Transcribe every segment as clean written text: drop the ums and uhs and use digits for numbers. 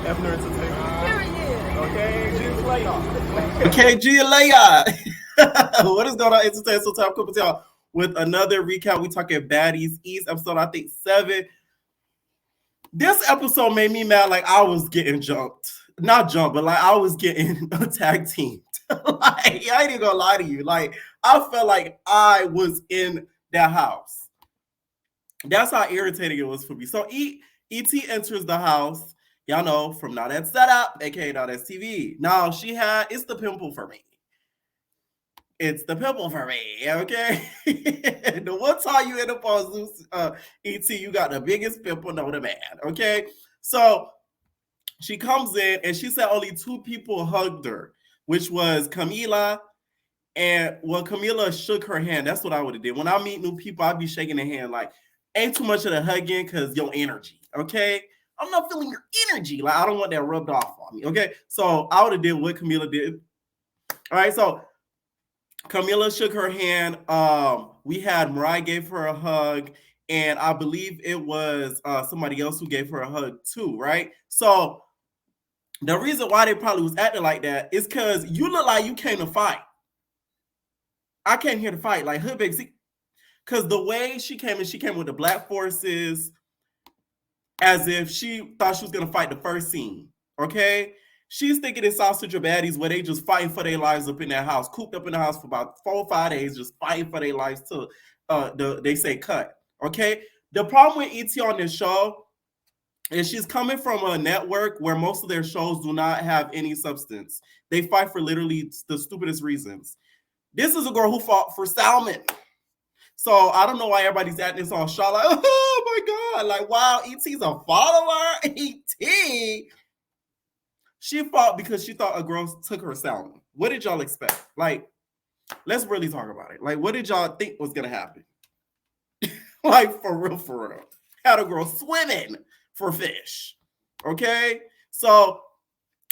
Ebner Entertainment. Period. Okay, G's layoff. Okay, G Leia. What is going on? Entertainment so time coming to y'all with another recap. We talking Baddies East episode, I think 7. This episode made me mad like I was getting jumped. Not jumped, but like I was getting tag teamed. Like, I ain't even gonna lie to you. Like, I felt like I was in that house. That's how irritating it was for me. So E.T. enters the house, y'all know, from Now That's Setup, aka Now That's TV. Now it's the pimple for me. It's the pimple for me, okay? The one time you end up on Zeus, E.T., you got the biggest pimple known to man, okay? So she comes in and she said only 2 people hugged her, which was Camila and, well, Camila shook her hand. That's what I would have did. When I meet new people, I'd be shaking their hand like, ain't too much of the hugging because your energy, okay? I'm not feeling your energy. Like, I don't want that rubbed off on me, okay? So I would have did what Camila did. All right, so Camila shook her hand. We had Mariah gave her a hug, and I believe it was somebody else who gave her a hug too, right? So the reason why they probably was acting like that is because you look like you came to fight. I came here to fight, like Hood Baby. Because the way she came with the Black Forces, as if she thought she was gonna fight the first scene. Okay, she's thinking it's South Central Baddies where they just fighting for their lives up in that house, cooped up in the house for about 4 or 5 days, just fighting for their lives till they say cut. Okay, the problem with ET on this show is she's coming from a network where most of their shows do not have any substance. They fight for literally the stupidest reasons. This is a girl who fought for Salmon. So I don't know why everybody's acting this all shot like, oh my God, like, wow, E.T.'s a follower? E.T.? She fought because she thought a girl took her salmon. What did y'all expect? Like, let's really talk about it. Like, what did y'all think was going to happen? Like, for real. Had a girl swimming for fish. Okay? So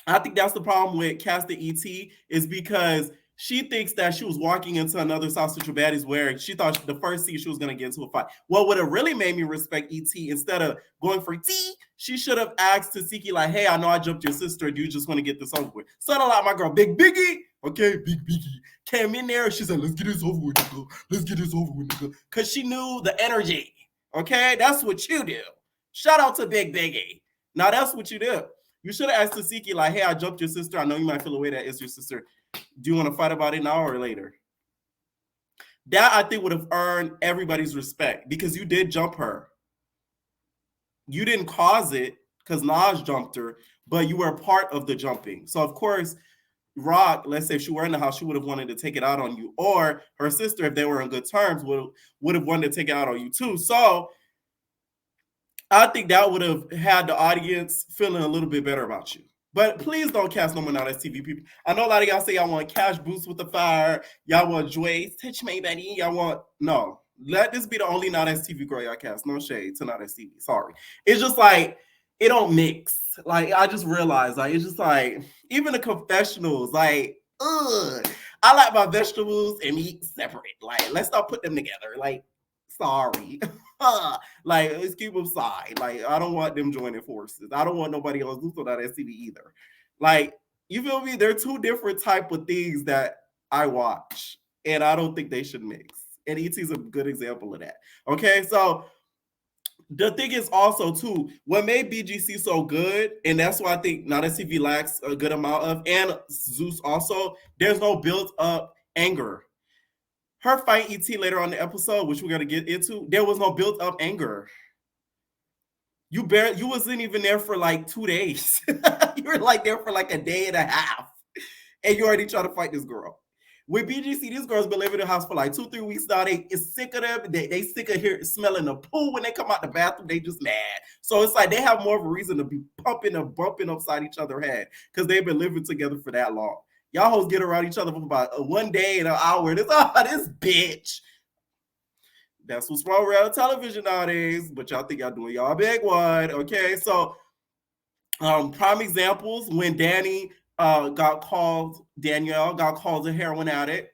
I think that's the problem with casting E.T. is because she thinks that she was walking into another South Central Baddies where she thought the first scene she was going to get into a fight. What would have really made me respect E.T. instead of going for T, she should have asked Tasiki, like, hey, I know I jumped your sister. Do you just want to get this over with? Sort of like my girl, Big Biggie. Okay, Big Biggie. Came in there. She said, let's get this over with, nigga. Let's get this over with, nigga. Because she knew the energy. Okay, that's what you do. Shout out to Big Biggie. Now, that's what you do. You should have asked Tasiki, like, hey, I jumped your sister. I know you might feel a way that it's your sister. Do you want to fight about it now or later? That, I think, would have earned everybody's respect because you did jump her. You didn't cause it because Nas jumped her, but you were a part of the jumping. So, of course, Rock, let's say if she were in the house, she would have wanted to take it out on you. Or her sister, if they were in good terms, would have wanted to take it out on you too. So, I think that would have had the audience feeling a little bit better about you. But please don't cast no more Now That's TV people. I know a lot of y'all say y'all want Cash Boost with the fire. Y'all want Joyce, touch me, Betty. Y'all want, no. Let this be the only Now That's TV girl y'all cast. No shade to Now That's TV. Sorry. It's just like, it don't mix. Like, I just realized, like, it's just like, even the confessionals, like, ugh. I like my vegetables and meat separate. Like, let's not put them together. Like, sorry. Like, let's keep them side. Like, I don't want them joining forces. I don't want nobody else doing that STV either. Like, you feel me? They're 2 different type of things that I watch, and I don't think they should mix. And E.T.'s a good example of that. Okay, so the thing is also, too, what made BGC so good, and that's why I think Now That TV lacks a good amount of, and Zeus also, there's no built-up anger. Her fight ET later on the episode, which we're gonna get into, there was no built-up anger. You wasn't even there for like 2 days. You were like there for like a day and a half, and you already trying to fight this girl. With BGC, these girls been living in the house for like 2-3 weeks now. They is sick of them. They sick of here smelling the poo when they come out the bathroom. They just mad. So it's like they have more of a reason to be pumping and bumping upside each other's head because they've been living together for that long. Y'all hoes get around each other for about 1 day and an hour. This bitch. That's what's wrong with television nowadays. But y'all think y'all doing y'all big one. Okay, so prime examples when Danielle got called a heroin addict.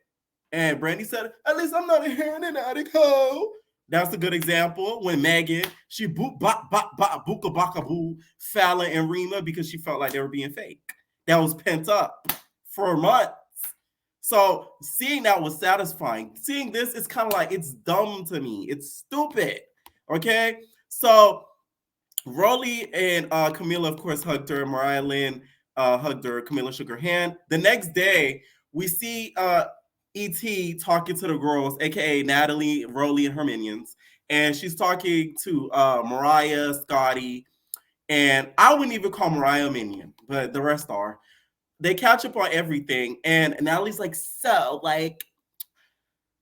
And Brandy said, at least I'm not a heroin addict, ho. That's a good example. When Megan, she boop bop bop bop booka baka boo Fallon and Rima because she felt like they were being fake. That was pent up for months. So seeing that was satisfying. Seeing this is kind of like, it's dumb to me. It's stupid. Okay. So Rollie and Camila, of course, hugged her. Mariah Lynn hugged her. Camila shook her hand. The next day, we see E.T. talking to the girls, aka Natalie, Rollie, and her minions. And she's talking to Mariah, Scotty, and I wouldn't even call Mariah a minion, but the rest are. They catch up on everything, and Natalie's like, so, like,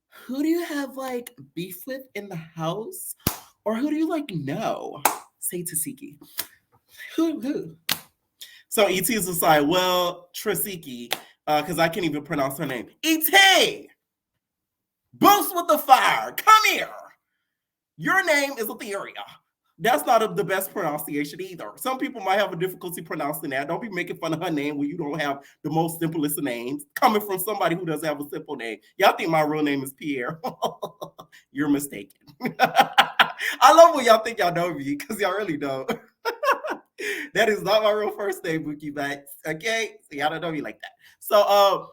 who do you have, like, beef with in the house? Or who do you, like, know? Say Tasiki. Who? So E.T. is just like, well, Trasiki, because I can't even pronounce her name. E.T. Boost with the fire. Come here. Your name is Etheria. That's not the best pronunciation either. Some people might have a difficulty pronouncing that. Don't be making fun of her name when you don't have the most simplest of names. Coming from somebody who doesn't have a simple name. Y'all think my real name is Pierre. You're mistaken. I love when y'all think y'all know me, because y'all really don't. That is not my real first name, Bookie Bats. Okay? So y'all don't know me like that. So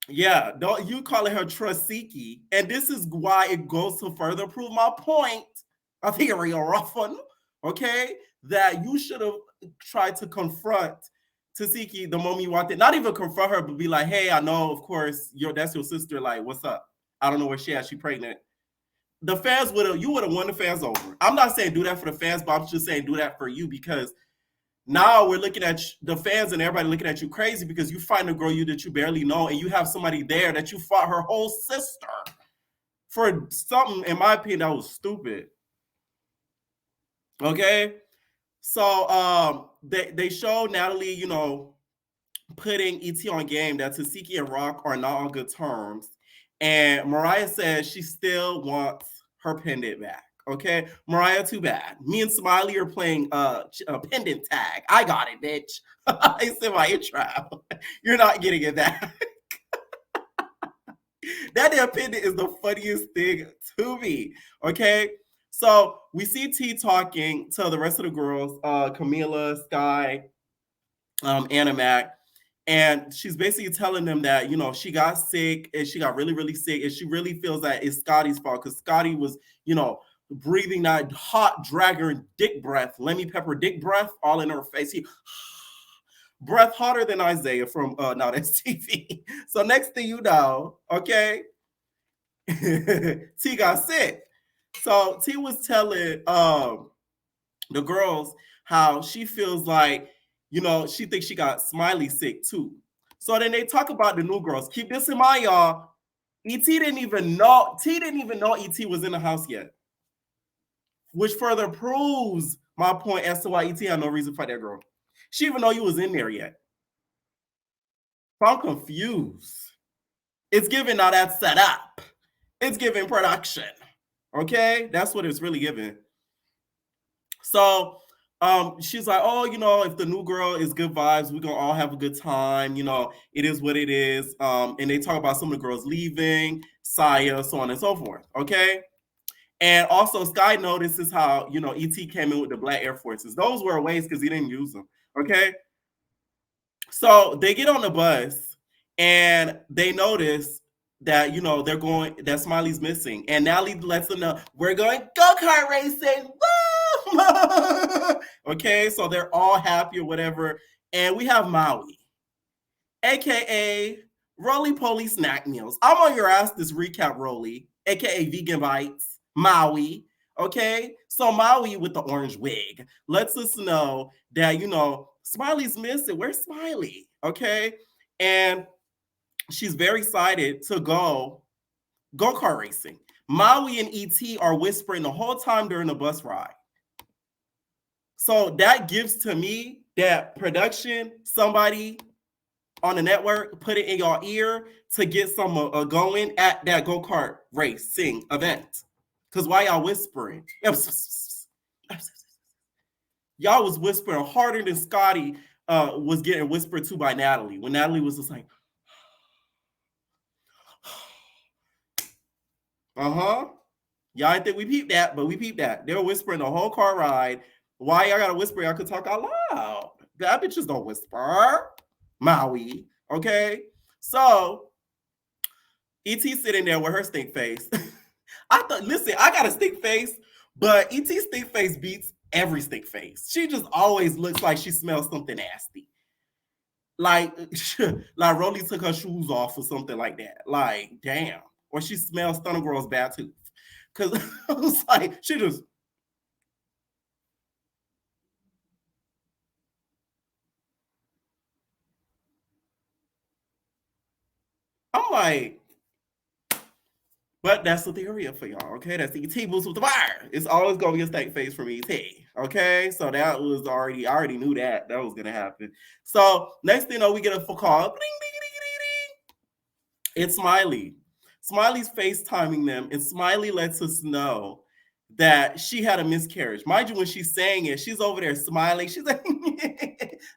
yeah, don't you calling her Trasiki. And this is why it goes to further prove my point. I think you're a rough one, okay? That you should have tried to confront Tasiki the moment you wanted. Not even confront her, but be like, hey, I know, of course, that's your sister. Like, what's up? I don't know where she at. She pregnant. The fans you would have won the fans over. I'm not saying do that for the fans, but I'm just saying do that for you, because now we're looking at the fans and everybody looking at you crazy because you find a girl that you barely know, and you have somebody there that you fought her whole sister for something, in my opinion, that was stupid. Okay, so they show Natalie, putting ET on game that Tasiki and Rock are not on good terms, and Mariah says she still wants her pendant back. Okay, Mariah, too bad. Me and Smiley are playing a pendant tag. I got it, bitch. It's in my intro. You're not getting it back. That damn pendant is the funniest thing to me. Okay, so we see T talking to the rest of the girls, Camila, Sky, Anna Mac, and she's basically telling them that, she got sick, and she got really, really sick, and she really feels that it's Scotty's fault, because Scotty was, breathing that hot dragon dick breath, Lemmy Pepper dick breath, all in her face. He breath hotter than Isaiah from Now That's TV. So next thing you know, okay, T got sick. So T was telling the girls how she feels like, she thinks she got Smiley sick too. So then they talk about the new girls. Keep this in mind, y'all. T didn't even know ET was in the house yet, which further proves my point as to why ET had no reason to fight that girl. She didn't even know you was in there yet. So I'm confused. It's giving now that set up. It's giving production. Okay? That's what it's really giving. So she's like, oh, if the new girl is good vibes, we're gonna all have a good time. It is what it is. And they talk about some of the girls leaving, Saya, so on and so forth. Okay. And also Sky notices how, ET came in with the black Air Forces. Those were a waste because he didn't use them. Okay. So they get on the bus and they notice that, that Smiley's missing. And Natalie lets them know, we're going go-kart racing. Woo! Okay, so they're all happy or whatever. And we have Maui, aka Rollie Pollie Snack Meals. I'm on your ass this recap, Rollie, aka Vegan Bites, Maui. Okay, so Maui with the orange wig lets us know that, Smiley's missing. Where's Smiley? Okay, and she's very excited to go-kart racing. Maui and ET are whispering the whole time during the bus ride. So that gives to me that production, somebody on the network, put it in your ear to get some going at that go-kart racing event. Because why y'all whispering? Y'all was whispering harder than Scotty was getting whispered to by Natalie. When Natalie was just like, uh-huh. Y'all didn't think we peeped that, but we peeped that. They were whispering the whole car ride. Why y'all gotta whisper? Y'all could talk out loud. That bitches don't whisper. Maui. Okay. So E.T. sitting there with her stink face. I thought, listen, I got a stink face, but E.T. stink face beats every stink face. She just always looks like she smells something nasty. Like Rollie took her shoes off or something like that. Like, damn. Or she smells Stunner Girl's bad tooth. Because I was like, she just. I'm like, but that's the theory for y'all, okay? That's E.T. boots with the fire. It's always gonna be a stank face from E.T. Okay, so that was already, I already knew that was gonna happen. So next thing you know, we get a phone call. Ding, ding, ding, ding, ding. It's Smiley. Smiley's FaceTiming them, and Smiley lets us know that she had a miscarriage. Mind you, when she's saying it, she's over there smiling. She's like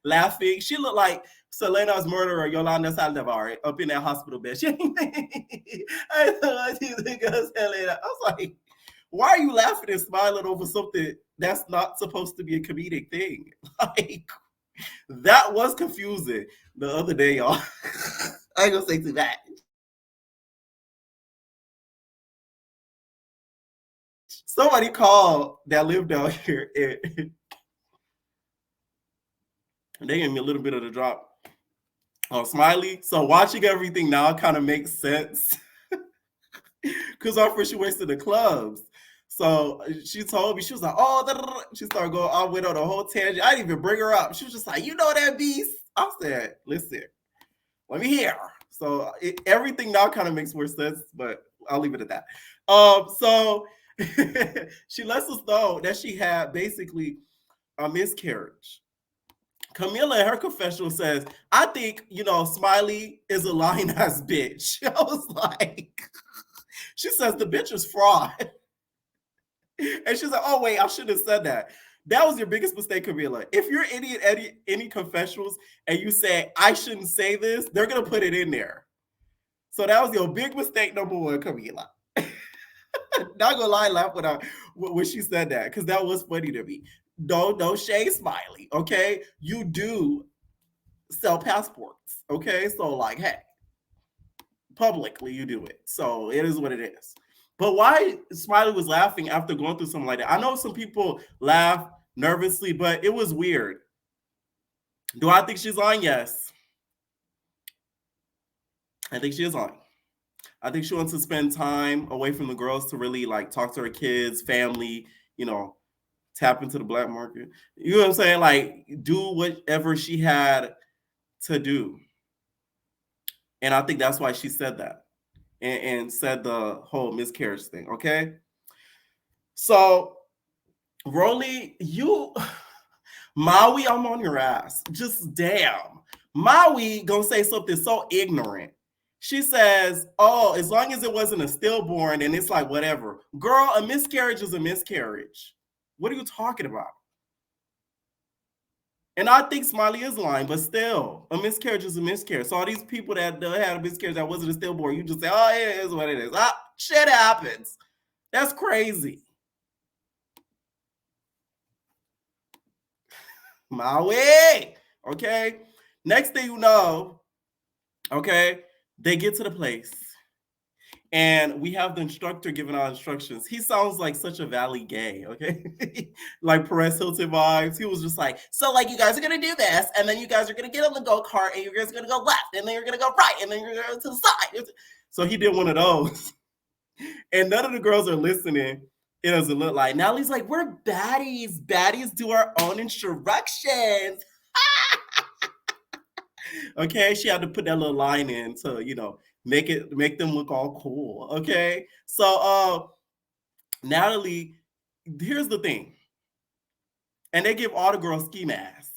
laughing. She looked like Selena's murderer, Yolanda Saldivar, up in that hospital bed. I was like, why are you laughing and smiling over something that's not supposed to be a comedic thing? Like, that was confusing the other day, y'all. I ain't gonna say too bad. Somebody called that lived down here and they gave me a little bit of the drop on Smiley. So watching everything now kind of makes sense. Because our first she went to the clubs. So she told me, she was like, oh, da, da, da. She started going, I went on a whole tangent. I didn't even bring her up. She was just like, you know that beast? I said, listen, let me hear. So everything now kind of makes more sense, but I'll leave it at that. So she lets us know that she had basically a miscarriage. Camilla in her confessional says, I think, Smiley is a lying ass bitch. I was like, she says the bitch is fraud. And she's like, oh, wait, I shouldn't have said that. That was your biggest mistake, Camilla. If you're any confessionals and you say, I shouldn't say this, they're going to put it in there. So that was your big mistake, number one, Camilla. Not gonna lie, laugh when she said that, because that was funny to me. No shade, Smiley, okay? You do sell passports, okay? So, like, hey, publicly you do it. So it is what it is. But why Smiley was laughing after going through something like that? I know some people laugh nervously, but it was weird. Do I think she's lying? Yes. I think she is lying. I think she wants to spend time away from the girls to really like talk to her kids, family, tap into the black market. You know what I'm saying? Like, do whatever she had to do. And I think that's why she said that and said the whole miscarriage thing. Okay. So, Rollie, Maui, I'm on your ass. Just damn. Maui gonna say something so ignorant. She says, oh, as long as it wasn't a stillborn, and it's like, whatever. Girl, a miscarriage is a miscarriage. What are you talking about? And I think Smiley is lying, but still, a miscarriage is a miscarriage. So all these people that had a miscarriage that wasn't a stillborn, you just say, oh, it is what it is. Shit happens. That's crazy. Maui. Okay. Next thing you know, okay, they get to the place. And we have the instructor giving our instructions. He sounds like such a valley gay, okay? Like Perez Hilton vibes. He was just like, so like you guys are gonna do this, and then you guys are gonna get on the go-kart, and you guys are gonna go left, and then you're gonna go right, and then you're gonna go to the side. So he did one of those. And none of the girls are listening. It doesn't look like. Now he's like, we're baddies. Baddies do our own instructions. Okay, she had to put that little line in to, make them look all cool. Okay. So Natalie, here's the thing. And they give all the girls ski masks.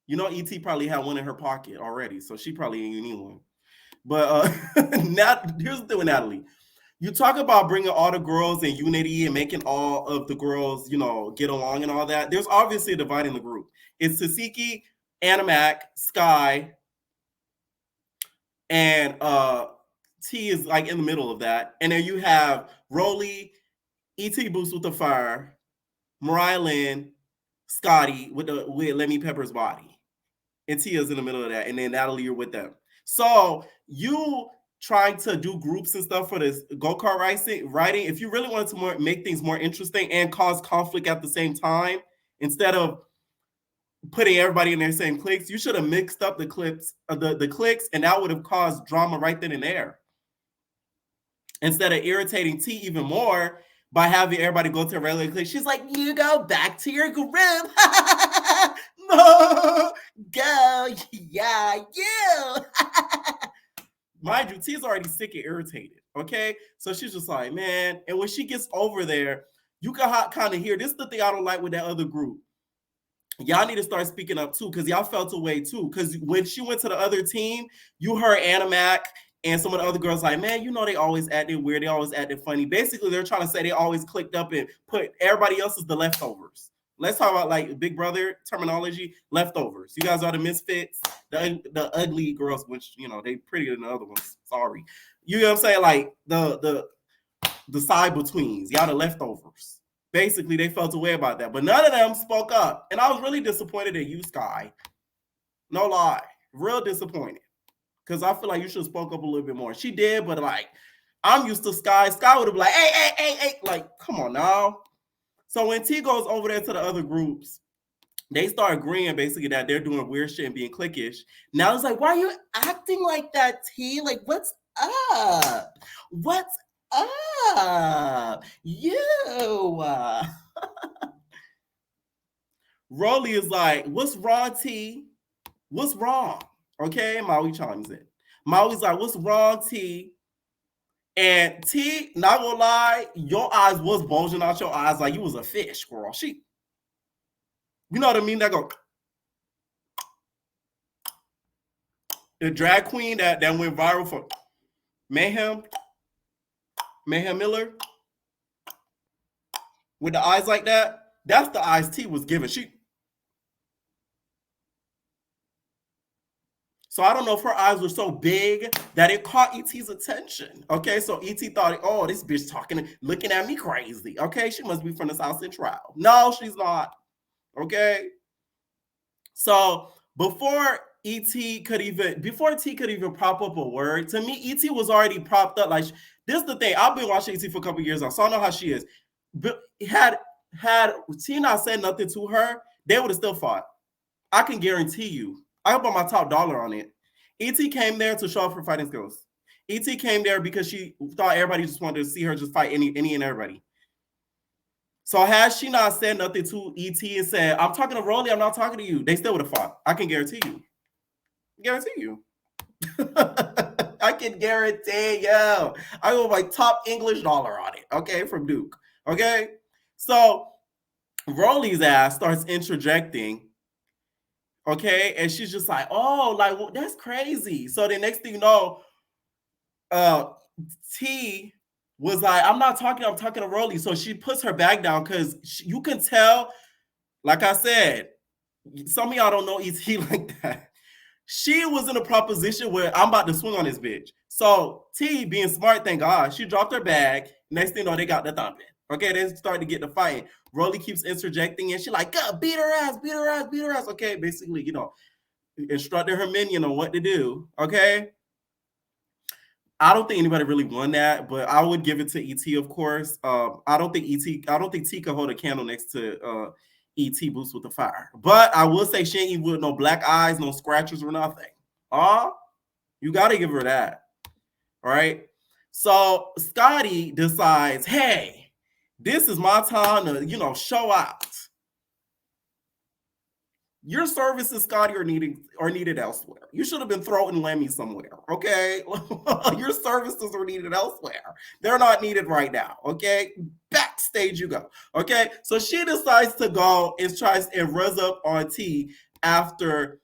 ET probably had one in her pocket already, so she probably ain't need one. But here's the thing with Natalie. You talk about bringing all the girls in unity and making all of the girls, get along and all that. There's obviously a divide in the group. It's Tasiki, Animac, Sky, and T is like in the middle of that. And then you have Rollie E.T. Boost with the fire, Mariah Lynn, Scotty with Lemmy Pepper's body. And Tia's in the middle of that. And then Natalie, you're with them. So you trying to do groups and stuff for this go-kart riding, if you really wanted to make things more interesting and cause conflict at the same time, instead of putting everybody in their same cliques, you should have mixed up the clips, the cliques, and that would have caused drama right then and there. Instead of irritating T even more by having everybody go to a regular clique, she's like, "You go back to your group." No, go, yeah, you. Mind you, T's already sick and irritated. Okay, so she's just like, man. And when she gets over there, you can kind of hear this. Is the thing I don't like with that other group. Y'all need to start speaking up too, because y'all felt away too. Because when she went to the other team, you heard Animac and some of the other girls like, man, you know they always acted weird, they always acted funny. Basically, they're trying to say they always clicked up and put everybody else as the leftovers. Let's talk about like Big Brother terminology, leftovers. You guys are the misfits, the ugly girls, which you know they prettier than the other ones. Sorry, you know what I'm saying? Like the side betweens, y'all the leftovers. Basically, they felt away about that, but none of them spoke up, and I was really disappointed in you, Sky. No lie, real disappointed, because I feel like you should have spoke up a little bit more. She did, but like I'm used to Sky. Sky would have been like, hey, like come on now. So when T goes over there to the other groups, they start agreeing basically that they're doing weird shit and being cliquish. Now it's like, why are you acting like that, T? Like, what's up? What's up? You. Rollie is like, what's wrong, T? What's wrong? Okay, Maui chimes in. Maui's like, what's wrong, T? And T, not gonna lie, your eyes was bulging out your eyes like you was a fish, girl. You know what I mean? That go. The drag queen that went viral for Mayhem Miller, with the eyes like that, that's the eyes T was giving. So I don't know if her eyes were so big that it caught E.T.'s attention. Okay, so E.T. thought, oh, this bitch looking at me crazy. Okay, she must be from the South Central. No, she's not. Okay. So before T could even prop up a word, to me, E.T. was already propped up. Like, this is the thing. I've been watching E.T. for a couple years now, so I know how she is. But had T not said nothing to her, they would have still fought. I can guarantee you. I put my top dollar on it. E.T. came there to show off her fighting skills. E.T. came there because she thought everybody just wanted to see her just fight any and everybody. So had she not said nothing to E.T. and said, I'm talking to Rollie, I'm not talking to you, they still would have fought. I can guarantee you. I can guarantee you. I go my top English dollar on it, okay, from Duke. Okay? So Rollie's ass starts interjecting. Okay, and she's just like, oh, like, well, that's crazy. So the next thing you know, T was like, I'm talking to Rollie. So she puts her bag down because you can tell, like I said, some of y'all don't know E.T. like that. She was in a proposition where I'm about to swing on this bitch. So T, being smart, thank God, she dropped her bag. Next thing you know, they got the thumping. Okay, they started to get the fight. Rollie keeps interjecting and she like, God, beat her ass. Okay, basically, you know, instructing her minion on what to do. Okay. I don't think anybody really won that, but I would give it to E.T., of course. I don't think T could hold a candle next to E.T. Boost with the fire. But I will say she ain't even with no black eyes, no scratches or nothing. You got to give her that. All right. So Scotty decides, hey, this is my time to, you know, show out. Your services, Scotty, are needed elsewhere. You should have been throwing Lemmy somewhere, okay? Your services are needed elsewhere. They're not needed right now, okay? Backstage you go, okay? So she decides to go and run up on T after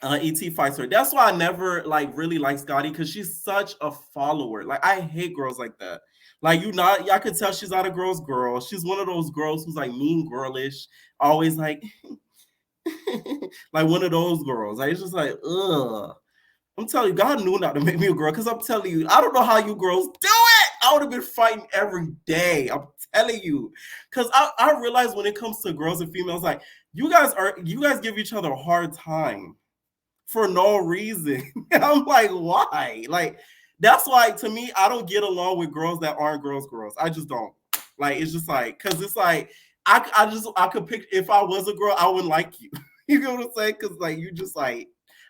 E.T. fights her. That's why I never really like Scotty, because she's such a follower. Like, I hate girls like that. Like, y'all could tell she's not a girl's girl. She's one of those girls who's like mean girlish, always like like one of those girls. Like, it's just like, ugh. I'm telling you, God knew not to make me a girl, because I'm telling you, I don't know how you girls do it. I would have been fighting every day. I'm telling you. Because I realize when it comes to girls and females, like you guys give each other a hard time for no reason. I'm like, why? Like, that's why to me, I don't get along with girls that aren't girls. I just don't. Like, it's just like, cause it's like, I could pick if I was a girl, I wouldn't like you. You know what I'm saying? Cause like you just like,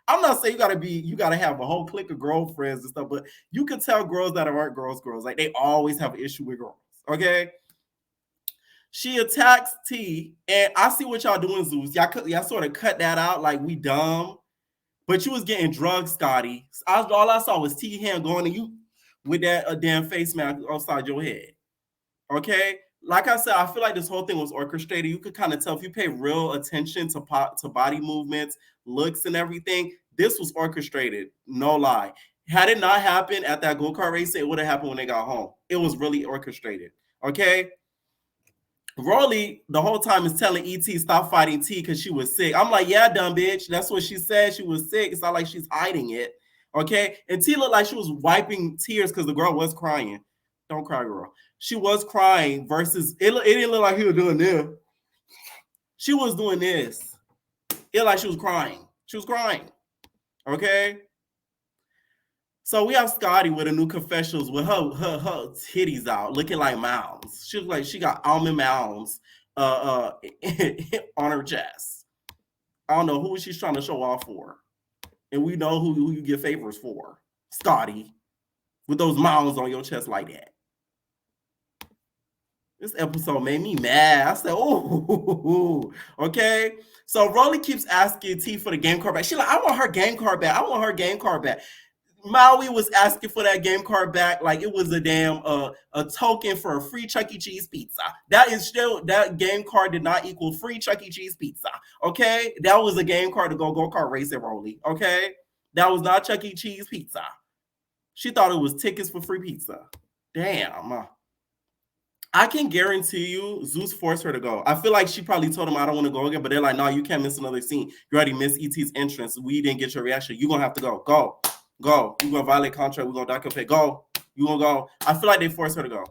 I'm not saying you gotta have a whole clique of girlfriends and stuff, but you can tell girls that aren't girls. Like they always have an issue with girls. Okay. She attacks T, and I see what y'all doing, Zeus. Y'all sort of cut that out, like we dumb. But you was getting drugs, Scotty. All I saw was T hand going to you with that damn face mask outside your head. Okay? Like I said, I feel like this whole thing was orchestrated. You could kind of tell if you pay real attention to body movements, looks, and everything. This was orchestrated. No lie. Had it not happened at that go-kart race, it would have happened when they got home. It was really orchestrated. Okay? Rollie the whole time is telling ET stop fighting T because she was sick. I'm like, yeah, dumb bitch. That's what she said. She was sick. It's not like she's hiding it. Okay. And T looked like she was wiping tears because the girl was crying. Don't cry, girl. She was crying versus it didn't look like he was doing this. She was doing this. It like she was crying. She was crying. Okay. So we have Scotty with a new confessionals with her titties out, looking like mounds. She looks like she got almond mounds on her chest. I don't know who she's trying to show off for. And we know who you get favors for. Scotty, with those mounds on your chest like that. This episode made me mad. I said, oh, okay. So Rollie keeps asking T for the game card back. She's like, I want her game card back. I want her game card back. Maui was asking for that game card back like it was a damn a token for a free Chuck E. Cheese pizza. That game card did not equal free Chuck E. Cheese pizza. Okay, that was a game card to go-kart racing, Rollie. Okay, that was not Chuck E. Cheese pizza. She thought it was tickets for free pizza. Damn. I can guarantee you, Zeus forced her to go. I feel like she probably told him, I don't want to go again, but they're like, no, you can't miss another scene. You already missed ET's entrance. We didn't get your reaction. You're going to have to go. Go. You're going to violate contract. We're going to dock your pay. Go. You're going to go. I feel like they forced her to go.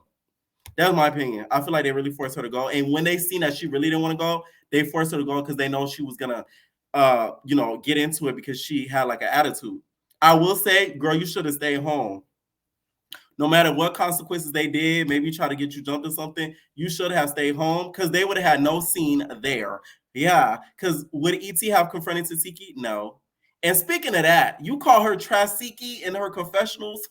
That's my opinion. I feel like they really forced her to go. And when they seen that she really didn't want to go, they forced her to go because they know she was going to, get into it because she had like an attitude. I will say, girl, you should have stayed home. No matter what consequences they did, maybe try to get you jumped or something, you should have stayed home because they would have had no scene there. Yeah, because would ET have confronted Tasiki? No. And speaking of that, you call her Trasiki in her confessionals?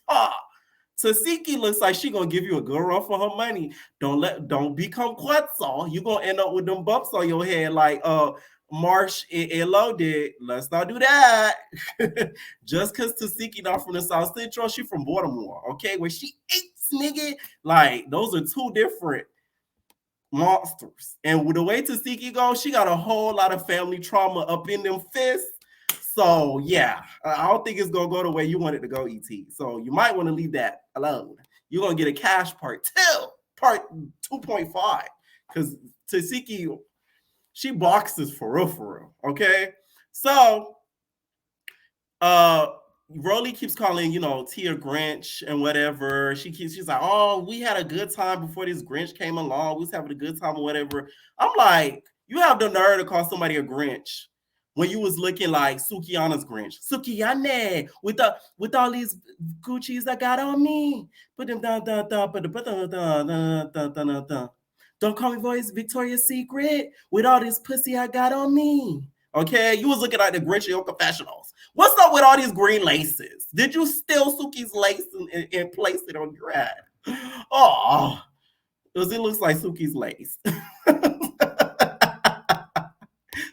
Tasiki looks like she gonna give you a good run for her money. Don't become Quetzal. You gonna end up with them bumps on your head like Marsh and Elo did. Let's not do that. Just because Tasiki not from the South Central, she from Baltimore, okay? Where she eats, nigga. Like, those are two different monsters. And with the way Tasiki goes, she got a whole lot of family trauma up in them fists. So, yeah, I don't think it's going to go the way you want it to go, ET. So, you might want to leave that alone. You're going to get a cash part 2.5. Because Tasiki, she boxes for real, okay? So, Rollie keeps calling, Tia Grinch and whatever. She's like, oh, we had a good time before this Grinch came along. We was having a good time or whatever. I'm like, you have the nerve to call somebody a Grinch when you was looking like Sukiana's Grinch. Sukiyane, with all these Gucci's I got on me. Put them down. Don't call me voice Victoria's Secret with all this pussy I got on me. Okay, you was looking at the Grinch in your confessionals. What's up with all these green laces? Did you steal Suki's lace and place it on your head? Oh, because it looks like Suki's lace.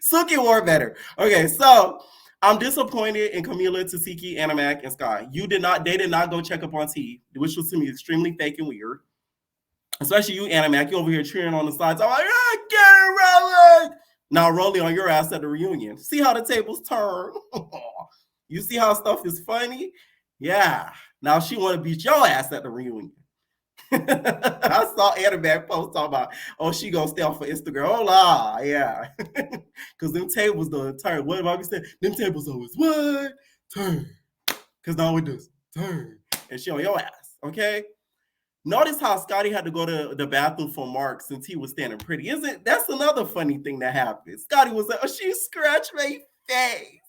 Suki wore better. Okay, so I'm disappointed in Camila, Tasiki, Animac, and Sky. They did not go check up on T, which was to me extremely fake and weird. Especially you, Animac, you over here cheering on the sides. I'm like, get it, Rollie! Now Rollie on your ass at the reunion. See how the tables turn? You see how stuff is funny? Yeah. Now she want to beat your ass at the reunion. I saw Animac post talking about, oh, she gonna stay off for Instagram. Oh, la, yeah. Because them tables don't turn. What Bobby said? Them tables always what? Turn. Because now it does. Turn. And she on your ass, okay? Notice how Scotty had to go to the bathroom for Mark since he was standing pretty. Isn't that's another funny thing that happened? Scotty was like, "Oh, she scratched my face."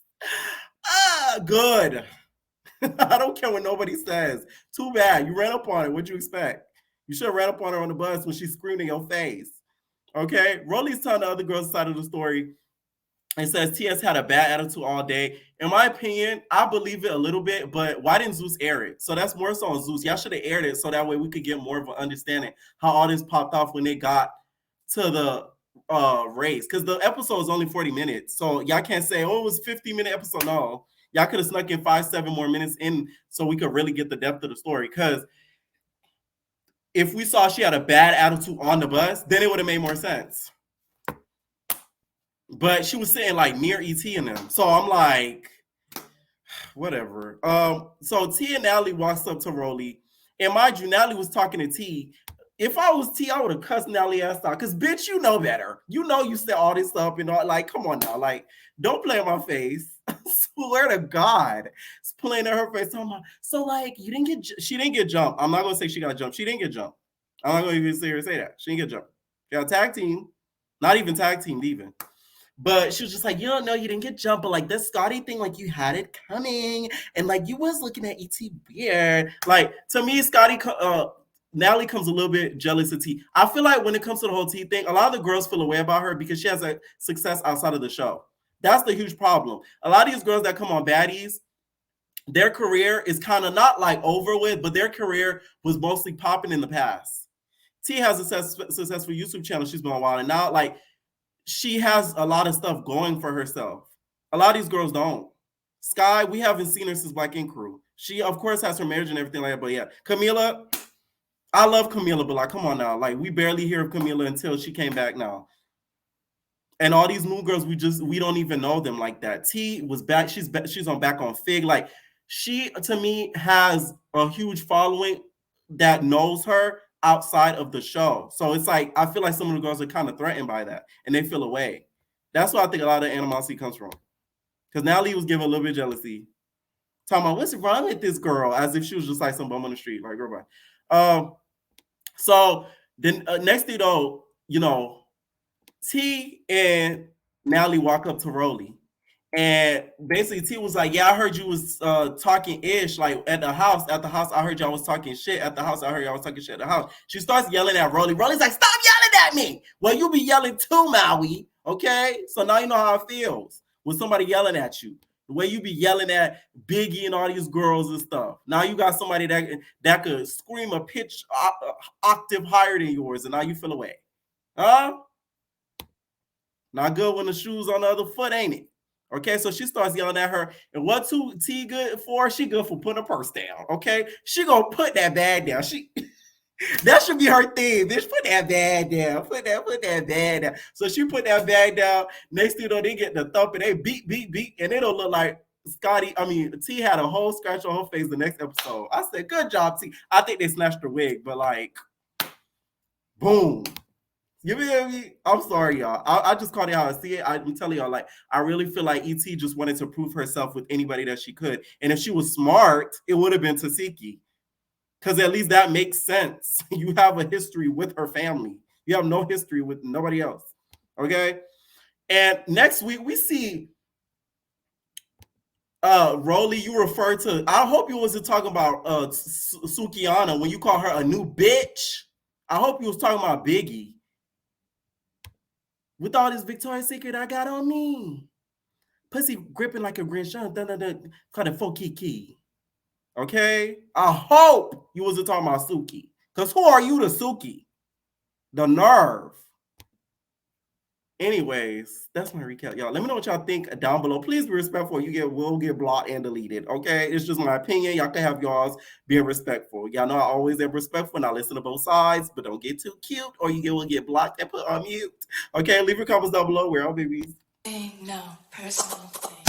Ah, good. I don't care what nobody says. Too bad. You ran up on it. What'd you expect? You should have ran up on her on the bus when she screamed in your face. Okay? Rollie's telling the other girls' side of the story. It says TS had a bad attitude all day. In my opinion, I believe it a little bit, but why didn't Zeus air it? So that's more so on Zeus. Y'all should have aired it so that way we could get more of an understanding how all this popped off when they got to the race. Because the episode is only 40 minutes. So y'all can't say, oh, it was 50-minute episode. No. Y'all could have snuck in 5-7 more minutes in so we could really get the depth of the story. Because if we saw she had a bad attitude on the bus, then it would have made more sense. But she was sitting like near ET and them. So I'm like, whatever. So T and Natalie walks up to Rollie. And mind you, Natalie was talking to T. If I was T, I would have cussed Natalie ass out. Because, bitch, you know better. You know you said all this stuff and all. Like, come on now. Like, don't play in my face. I swear to God. It's playing in her face. So, like, she didn't get jumped. I'm not going to say she got jumped. She didn't get jumped. I'm not going to even say that. She didn't get jumped. She got a tag team. Not even tag teamed even. But she was just like, you don't know, you didn't get jumped, but like this Scotty thing, like you had it coming, and like you was looking at ET weird. Like to me, Natalie comes a little bit jealous of T. I feel like when it comes to the whole T thing, a lot of the girls feel away about her because she has a success outside of the show. That's the huge problem. A lot of these girls that come on Baddies, their career is kind of not like over with, but their career was mostly popping in the past. T has a successful YouTube channel she's been on a while, and now like she has a lot of stuff going for herself. A lot of these girls don't. Sky, we haven't seen her since Black Ink Crew. She, of course, has her marriage and everything like that. But yeah, Camila, I love Camila, but like, come on now. Like, we barely hear of Camila until she came back now. And all these new girls, we don't even know them like that. T was back. She's back on Fig. Like, she, to me, has a huge following that knows her outside of the show. So it's like, I feel like some of the girls are kind of threatened by that and they feel away. That's why I think a lot of animosity comes from. Because Natalie was giving a little bit of jealousy. Talking about, what's wrong with this girl? As if she was just like some bum on the street. Like, girl, bye. So then next thing though, you know, T and Natalie walk up to Rollie. And basically, T was like, yeah, I heard you was talking ish, like at the house. At the house, I heard y'all was talking shit. At the house, I heard y'all was talking shit at the house. She starts yelling at Rollie. Rollie's like, stop yelling at me. Well, you be yelling too, Maui. Okay? So now you know how it feels when somebody yelling at you. The way you be yelling at Biggie and all these girls and stuff. Now you got somebody that could scream a pitch octave higher than yours, and now you feel away. Huh? Not good when the shoe's on the other foot, ain't it? Okay, so she starts yelling at her. And what T good for? She good for putting a purse down. Okay, she gonna put that bag down. That should be her thing. Bitch, put that bag down. Put that bag down. So she put that bag down. Next thing you know, they get the thump and they beat, and it'll look like T had a whole scratch on her face the next episode. I said, good job, T. I think they snatched her wig, but like, boom. You feel me? I'm sorry, y'all. I just called it how I see it. I'm telling y'all, like, I really feel like ET just wanted to prove herself with anybody that she could. And if she was smart, it would have been Tasiki. Because at least that makes sense. You have a history with her family. You have no history with nobody else. Okay? And next week, we see Rollie, you refer to, I hope you wasn't talking about Sukiana when you call her a new bitch. I hope you was talking about Biggie. With all this Victoria's Secret I got on me. Pussy gripping like a Grinch. Kind of full kiki. Okay? I hope you wasn't talking about Suki. Because who are you to Suki? The nerve. Anyways, that's my recap, y'all. Let me know what y'all think down below. Please be respectful. Will get blocked and deleted. Okay? It's just my opinion. Y'all can have y'all's being respectful. Y'all know I always am respectful and I listen to both sides, but don't get too cute or you will get blocked and put on mute. Okay? Leave your comments down below. We're all babies. No personal thing.